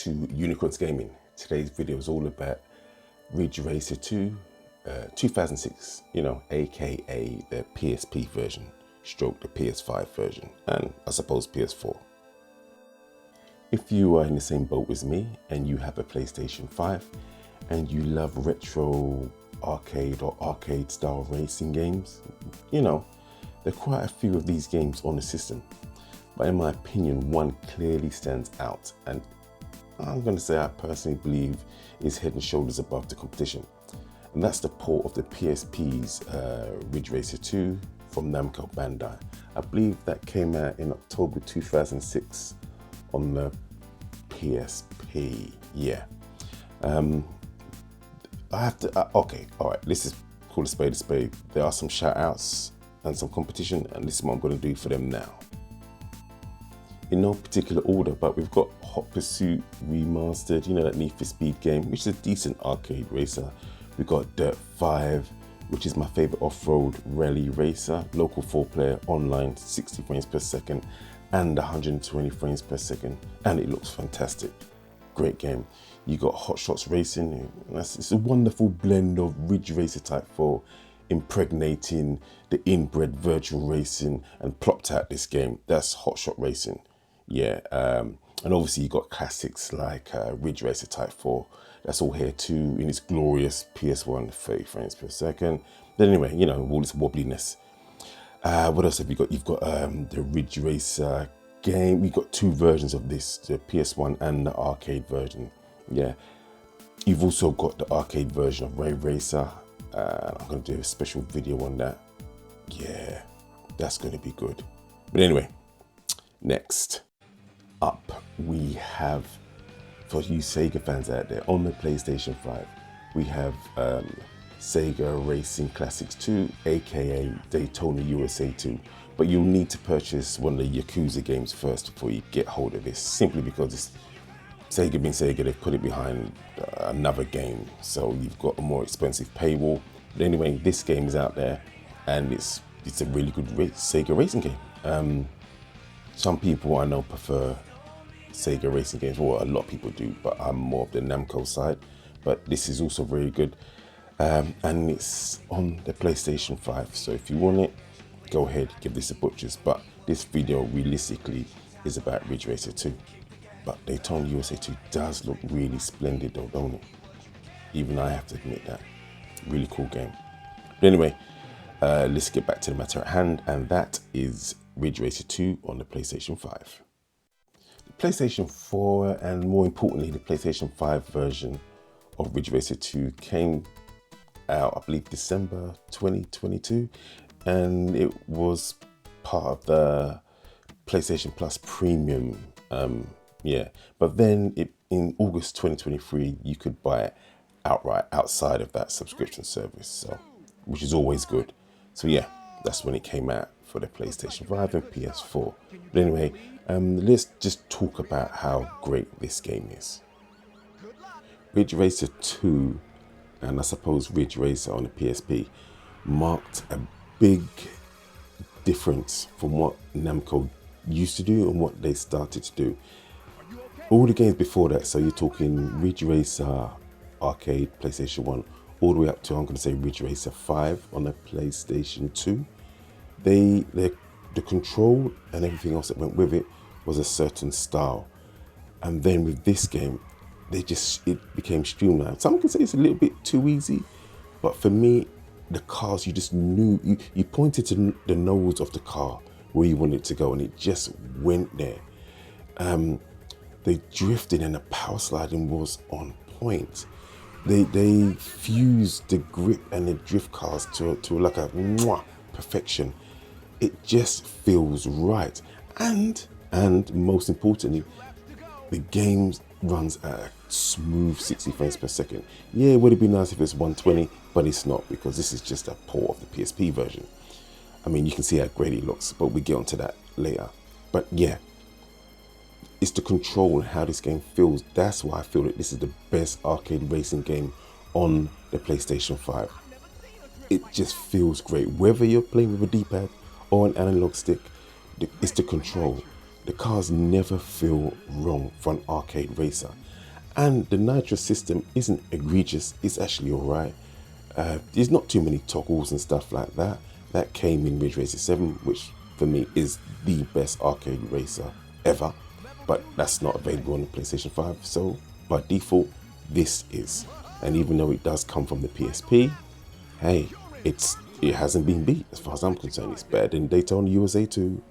to Unikron's Gaming. Today's video is all about Ridge Racer 2, 2006, aka the PSP version, stroke the PS5 version, and I suppose PS4. If you are in the same boat as me and you have a PlayStation 5 and you love retro arcade or arcade style racing games, there are quite a few of these games on the system. But in my opinion, one clearly stands out, and I'm going to say I personally believe is head and shoulders above the competition. And that's the port of the PSP's Ridge Racer 2 from Namco Bandai. I believe that came out in October 2006 on the PSP. Yeah. I have to, okay, all right, let's just call a spade a spade. There are some shout outs and some competition, and this is what I'm going to do for them now. In no particular order, but we've got Hot Pursuit Remastered, that Need for Speed game, which is a decent arcade racer. We've got Dirt 5, which is my favorite off-road rally racer, local 4-player, online, 60 frames per second and 120 frames per second, and it looks fantastic. Great game. You got Hot Shots Racing. It's a wonderful blend of Ridge Racer Type 4, impregnating the inbred virtual racing and plopped out this game. That's Hot Shot Racing. Yeah, and obviously you got classics like Ridge Racer Type 4. That's all here too in its glorious PS1 30 frames per second. But anyway, all this wobbliness. What else have you got? You've got the Ridge Racer game. We've got two versions of this, the PS1 and the arcade version. Yeah, you've also got the arcade version of Ridge Racer. I'm going to do a special video on that. Yeah, that's going to be good. But anyway, next up we have, for you Sega fans out there, on the PlayStation 5, we have Sega Racing Classics 2, aka Daytona USA 2. But you'll need to purchase one of the Yakuza games first before you get hold of this, simply because it's Sega being Sega, they've put it behind another game, so you've got a more expensive paywall. But anyway, this game is out there, and it's a really good Sega racing game. Some people I know prefer Sega racing games, well, a lot of people do, but I'm more of the Namco side. But this is also very good, and it's on the PlayStation 5. So if you want it, go ahead, give this a butchers. But this video realistically is about Ridge Racer 2. But Daytona USA 2 does look really splendid though, don't it? Even I have to admit that. Really cool game. But anyway, let's get back to the matter at hand, and that is Ridge Racer 2 on the PlayStation 5. The PlayStation 4, and more importantly, the PlayStation 5 version of Ridge Racer 2 came out, I believe, December 2022, and it was part of the PlayStation Plus Premium. But then in August 2023, you could buy it outright outside of that subscription service, so which is always good. So yeah, that's when it came out for the PlayStation 5 and PS4. But anyway, let's just talk about how great this game is. Ridge Racer 2, and I suppose Ridge Racer on the PSP, marked a big difference from what Namco used to do and what they started to do. All the games before that, so you're talking Ridge Racer Arcade, PlayStation 1, all the way up to, I'm going to say, Ridge Racer 5 on the PlayStation 2. The control and everything else that went with it was a certain style. And then with this game, it became streamlined. Some can say it's a little bit too easy, but for me, the cars, you just knew, you pointed to the nose of the car where you wanted it to go, and it just went there. They drifted, and the power sliding was on point. They fused the grip and the drift cars to like a perfection. It just feels right, and most importantly, the game runs at a smooth 60 frames per second. Yeah, it would have been nice if it's 120, but it's not, because this is just a port of the PSP version. I mean, you can see how great it looks, but we get onto that later. But yeah, it's the control and how this game feels. That's why I feel that this is the best arcade racing game on the PlayStation 5. It just feels great. Whether you're playing with a D-pad or an analog stick, it's the control. The cars never feel wrong for an arcade racer. And the nitro system isn't egregious, it's actually alright. There's not too many toggles and stuff like that. That came in Ridge Racer 7, which for me is the best arcade racer ever. But that's not available on the PlayStation 5, so by default, this is. And even though it does come from the PSP, hey, it hasn't been beat as far as I'm concerned. It's better than Daytona USA 2.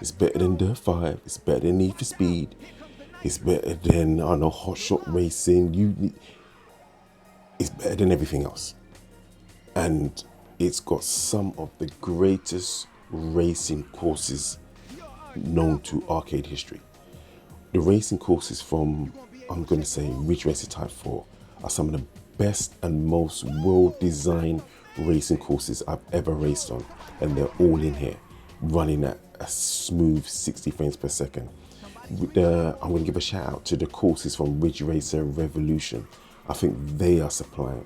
It's better than Dirt 5. It's better than Need for Speed. It's better than, I don't know, Hot Shot Racing. It's better than everything else. And it's got some of the greatest racing courses known to arcade history. The racing courses from, I'm going to say, Ridge Racer Type 4 are some of the best and most well-designed racing courses I've ever raced on. And they're all in here, running at a smooth 60 frames per second. I'm going to give a shout out to the courses from Ridge Racer Revolution. I think they are supplying.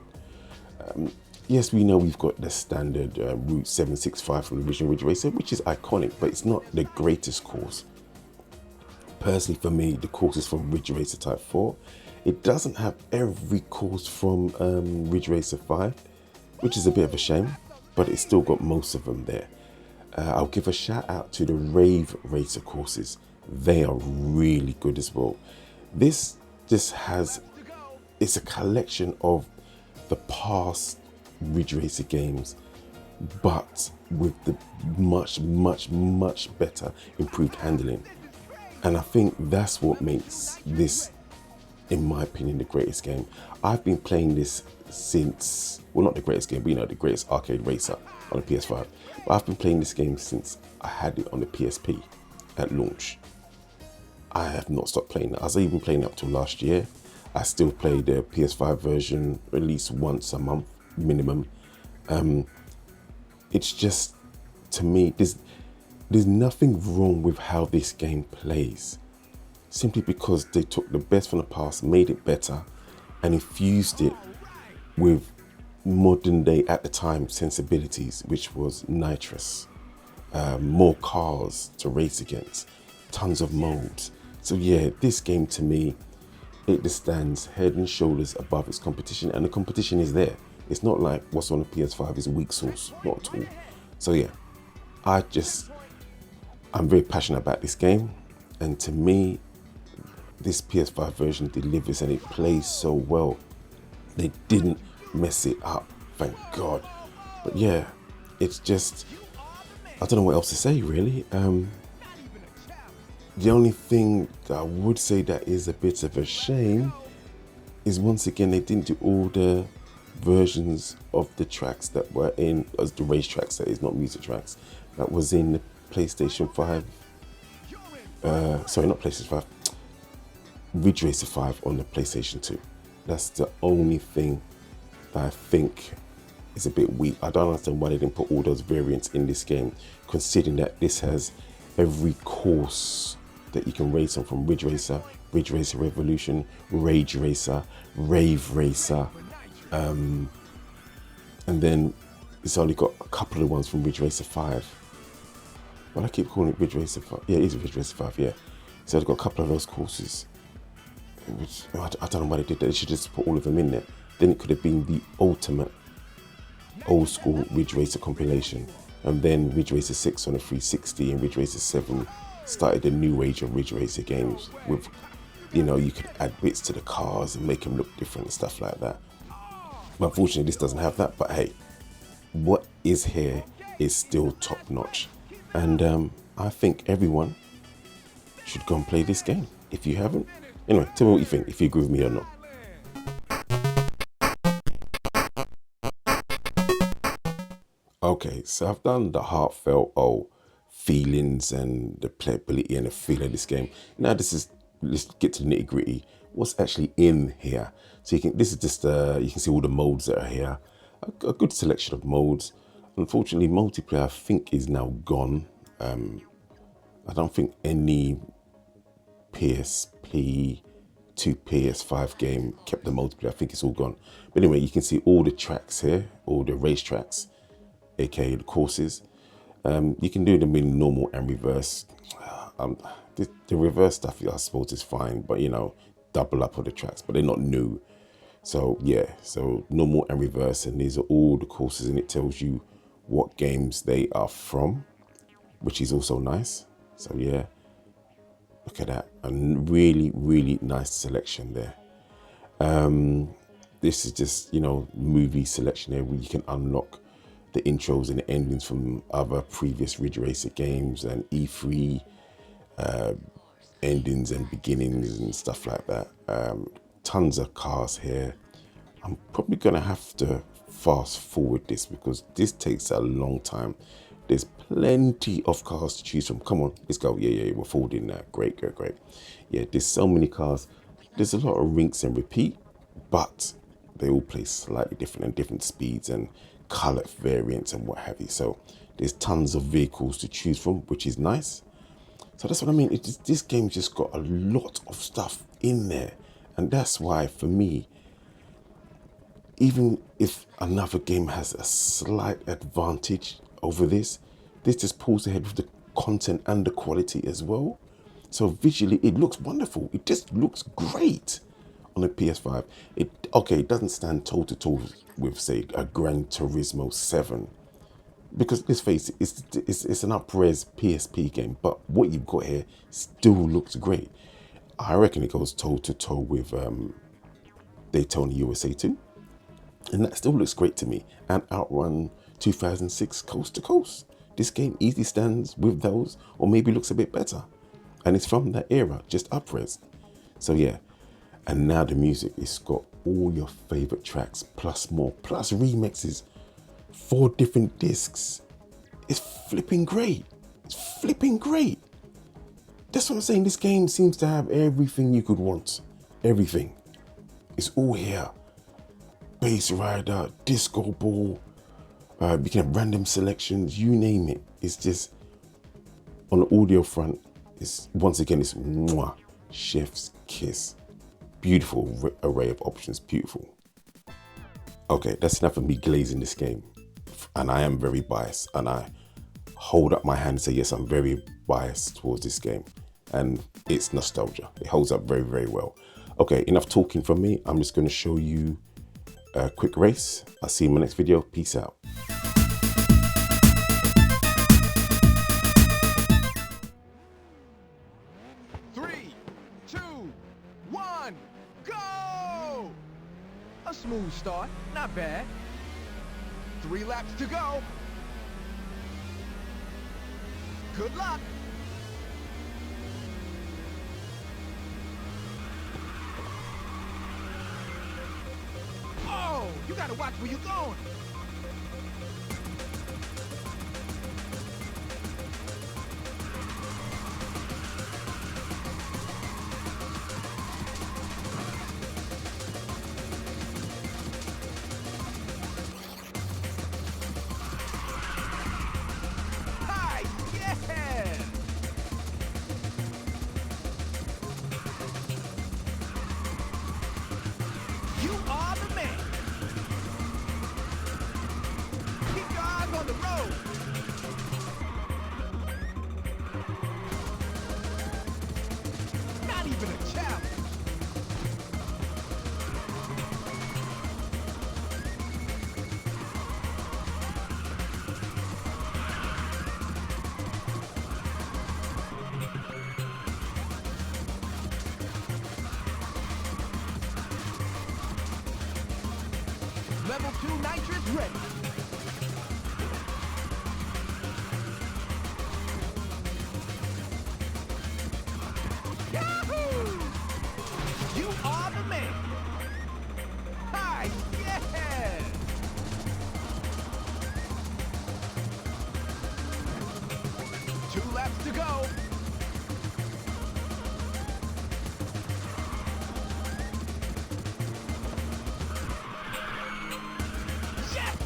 Yes, we know we've got the standard Route 765 from the original Ridge Racer, which is iconic, but it's not the greatest course. Personally, for me, the courses from Ridge Racer Type 4, it doesn't have every course from Ridge Racer 5, which is a bit of a shame, but it's still got most of them there. I'll give a shout out to the Rave Racer courses. They are really good as well. This just has, it's a collection of the past Ridge Racer games, but with the much better improved handling. And I think that's what makes this, in my opinion, the greatest game. I've been playing this since, well, not the greatest game, but you know, the greatest arcade racer on the PS5. But I've been playing this game since I had it on the PSP at launch. I have not stopped playing it. I was even playing it up till last year. I still play the PS5 version at least once a month minimum. It's just, to me, there's nothing wrong with how this game plays, simply because they took the best from the past, made it better, and infused it with modern day, at the time, sensibilities, which was nitrous, more cars to race against, tons of modes. So yeah, this game to me, it just stands head and shoulders above its competition, and the competition is there. It's not like what's on the PS5 is a weak source, not at all. So yeah, I'm very passionate about this game, and to me, this PS5 version delivers and it plays so well. They didn't mess it up, thank God. But yeah, it's just, I don't know what else to say really. The only thing that I would say that is a bit of a shame is, once again, they didn't do all the versions of the tracks that were in, as the race tracks, that is, not music tracks, that was in the PlayStation 5, sorry, not PlayStation 5, Ridge Racer 5 on the PlayStation 2. That's the only thing that I think is a bit weak. I don't understand why they didn't put all those variants in this game, considering that this has every course that you can race on, from Ridge Racer, Ridge Racer Revolution, Rage Racer, Rave Racer, and then it's only got a couple of ones from Ridge Racer 5. Well, I keep calling it Ridge Racer 5. Yeah, it is Ridge Racer 5, yeah. So I've got a couple of those courses, which I don't know why they did that. They should just put all of them in there. Then it could have been the ultimate old school Ridge Racer compilation. And then Ridge Racer 6 on a 360 and Ridge Racer 7 started a new age of Ridge Racer games with, you know, you could add bits to the cars and make them look different and stuff like that. But unfortunately, this doesn't have that. But hey, what is here is still top notch. And I think everyone should go and play this game if you haven't. Anyway, tell me what you think, if you agree with me or not. Okay, so I've done the heartfelt feelings and the playability and the feel of this game. Now let's get to the nitty gritty. What's actually in here? So this is just you can see all the modes that are here. A good selection of modes. Unfortunately, multiplayer I think is now gone. I don't think any PSP to PS5 game kept the multiplayer. I think it's all gone. But anyway, you can see all the tracks here, all the race tracks, aka the courses. You can do them in normal and reverse. The reverse stuff, I suppose, is fine, but you know, double up on the tracks, but they're not new. So yeah, so normal and reverse, and these are all the courses, and it tells you what games they are from, which is also nice. So yeah, look at that, a really, really nice selection there. This is just, you know, movie selection there where you can unlock the intros and the endings from other previous Ridge Racer games and E3 endings and beginnings and stuff like that. Tons of cars here. I'm probably gonna have to fast forward this because this takes a long time. There's plenty of cars to choose from. Come on, let's go. Yeah, we're forwarding that. Great. Yeah, there's so many cars. There's a lot of rinse and repeat, but they all play slightly different and different speeds and color variants and what have you. So there's tons of vehicles to choose from, which is nice. So that's what I mean. This game's just got a lot of stuff in there. And that's why, for me, even if another game has a slight advantage over this just pulls ahead with the content and the quality as well. So visually, it looks wonderful. It just looks great on a PS5. It doesn't stand toe-to-toe with, say, a Gran Turismo 7. Because let's face it, it's an up-res PSP game, but what you've got here still looks great. I reckon it goes toe-to-toe with Daytona USA 2. And that still looks great to me. And Outrun 2006 Coast to Coast. This game easily stands with those, or maybe looks a bit better. And it's from that era, just up-res. So yeah. And now the music, it's got all your favorite tracks, plus more, plus remixes. 4 different discs. It's flipping great. That's what I'm saying. This game seems to have everything you could want. Everything. It's all here. Bass rider, disco ball. You can have random selections. You name it. It's just on the audio front. It's once again, it's mwah, chef's kiss. Beautiful array of options. Beautiful. Okay, that's enough of me glazing this game. And I am very biased, and I hold up my hand and say, yes, I'm very biased towards this game. And it's nostalgia. It holds up very, very well. Okay, enough talking from me. I'm just going to show you a quick race. I'll see you in my next video. Peace out. Three, two, one, go! A smooth start, not bad. 3 laps to go. Good luck. Oh, you gotta watch where you're going. You are the man. Keep your eyes on the road. Not even a challenge. Level 2 nitrous ready. Yahoo! You are the man. Hi, yeah! 2 laps to go. Yes!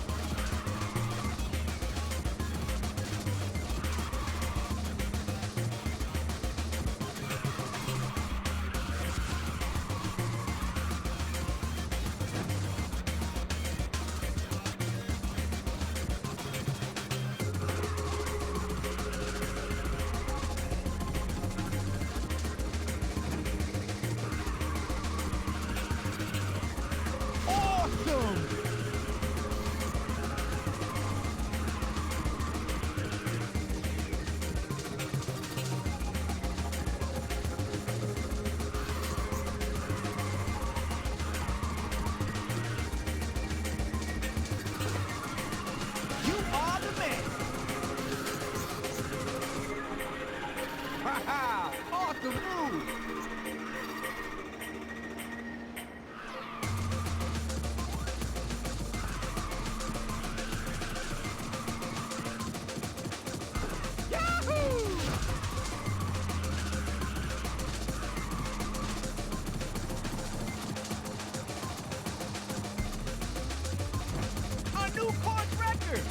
new course record.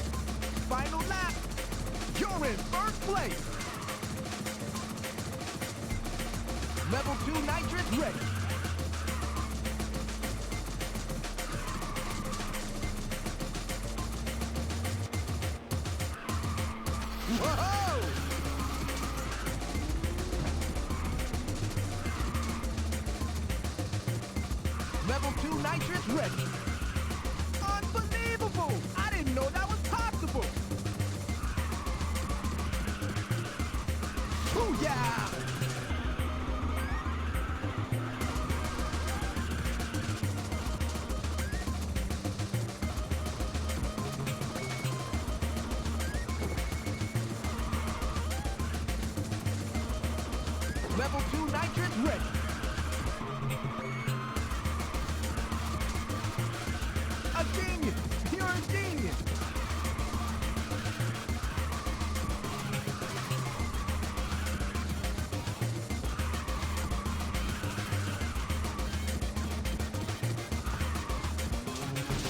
Final lap. You're in first place. Level 2 nitrous ready. Whoa! Level 2 nitrous ready. Unbelievable! I didn't know that was possible. Booyah! Level 2 nitrous ready. A genius! You're a genius!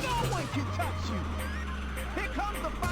No one can touch you! Here comes the final